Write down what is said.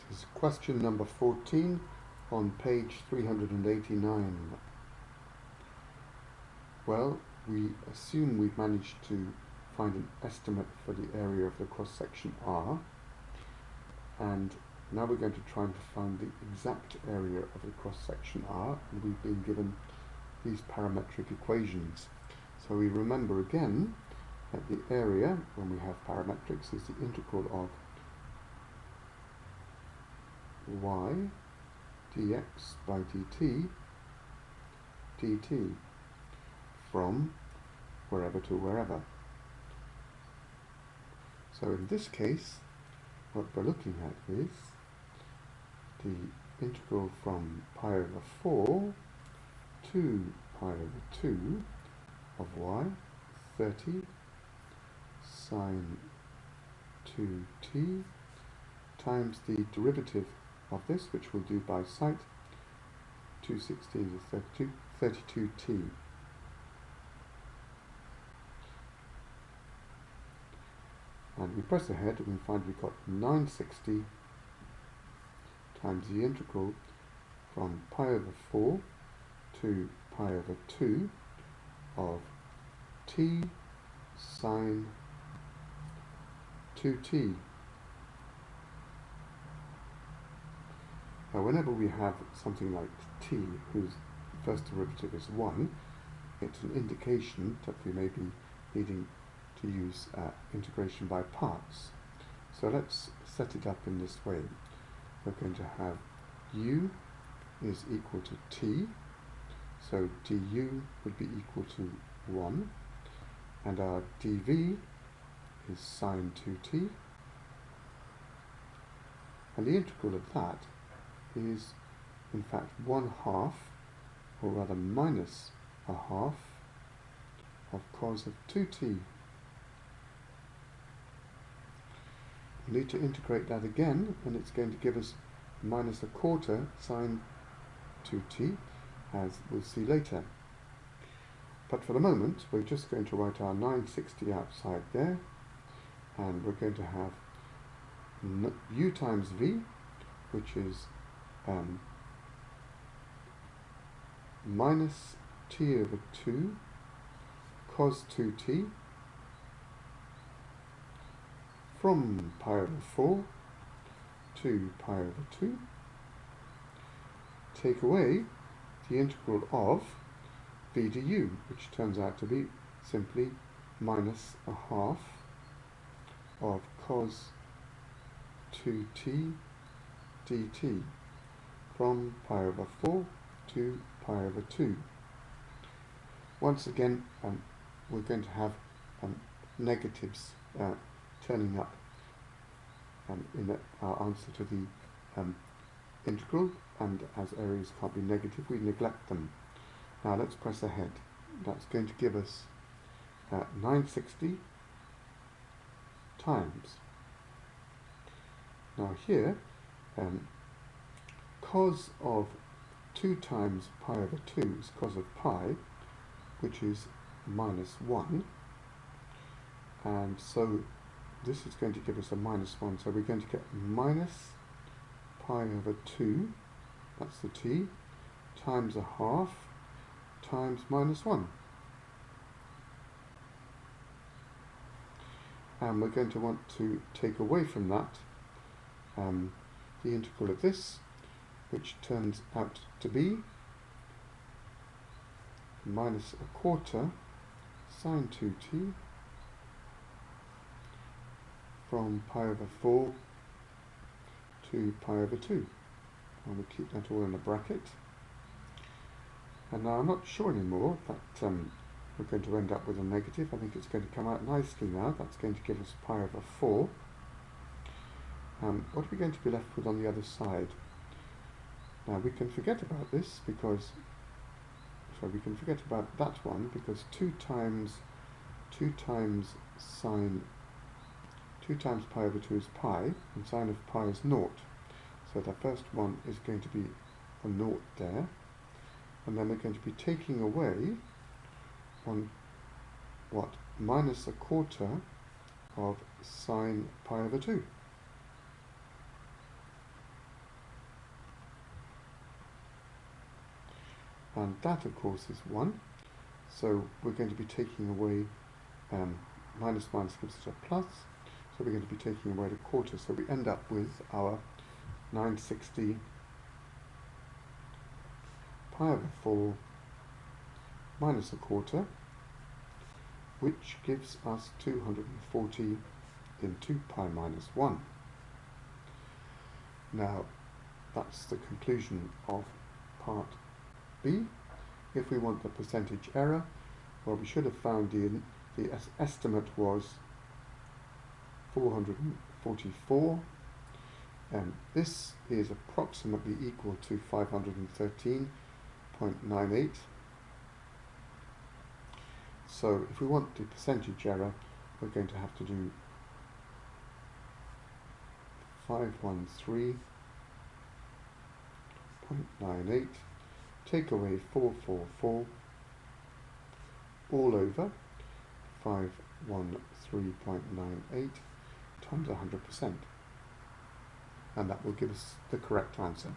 This is question number 14 on page 389. Well, we assume we've managed to find an estimate for the area of the cross-section R, and now we're going to try and find the exact area of the cross-section R, and we've been given these parametric equations. So we remember again that the area, when we have parametrics, is the integral of y dx by dt from wherever to wherever. So in this case, what we're looking at is the integral from pi over 4 to pi over 2 of y, 30 sine 2t, times the derivative of this, which we'll do by sight, 216 is 32t. And we press ahead and we find we've got 960 times the integral from pi over 4 to pi over 2 of t sine 2t. Now whenever we have something like t whose first derivative is 1, it's an indication that we may be needing to use integration by parts. So let's set it up in this way. We're going to have u is equal to t, so du would be equal to 1, and our dv is sine 2t, and the integral of that is in fact 1/2, or rather minus a half, of cos of 2t. We need to integrate that again, and it's going to give us minus a quarter sine 2t, as we'll see later. But for the moment, we're just going to write our 960 outside there, and we're going to have u times v, which is minus t over 2 cos 2t from pi over 4 to pi over 2, take away the integral of v du, which turns out to be simply minus a half of cos 2t dt from pi over 4 to pi over 2. Once again, we're going to have negatives turning up in our answer to the integral, and as areas can't be negative, we neglect them. Now let's press ahead. That's going to give us 960 times. Now here, cos of 2 times pi over 2 is cos of pi, which is minus 1, and so this is going to give us a minus 1, so we're going to get minus pi over 2, that's the t, times a half, times minus 1. And we're going to want to take away from that the integral of this, which turns out to be minus a quarter sine 2t from pi over 4 to pi over 2. And we'll keep that all in a bracket. And now I'm not sure anymore that we're going to end up with a negative. I think it's going to come out nicely now. That's going to give us pi over 4. What are we going to be left with on the other side? Now we can forget about this because, we can forget about that one because 2 times sine 2 times pi over 2 is pi, and sine of pi is 0. So the first one is going to be a 0 there, and then we're going to be taking away minus a quarter of sine pi over 2. and that of course is 1. So we're going to be taking away minus minus gives us a plus, so we're going to be taking away the quarter, so we end up with our 960 pi over 4 minus a quarter, which gives us 240 in 2 pi minus 1. Now that's the conclusion of part B. If we want the percentage error, well, we should have found the estimate was 444, and this is approximately equal to 513.98. So if we want the percentage error, we're going to have to do 513.98, take away 444, all over 513.98 times 100%, and that will give us the correct answer.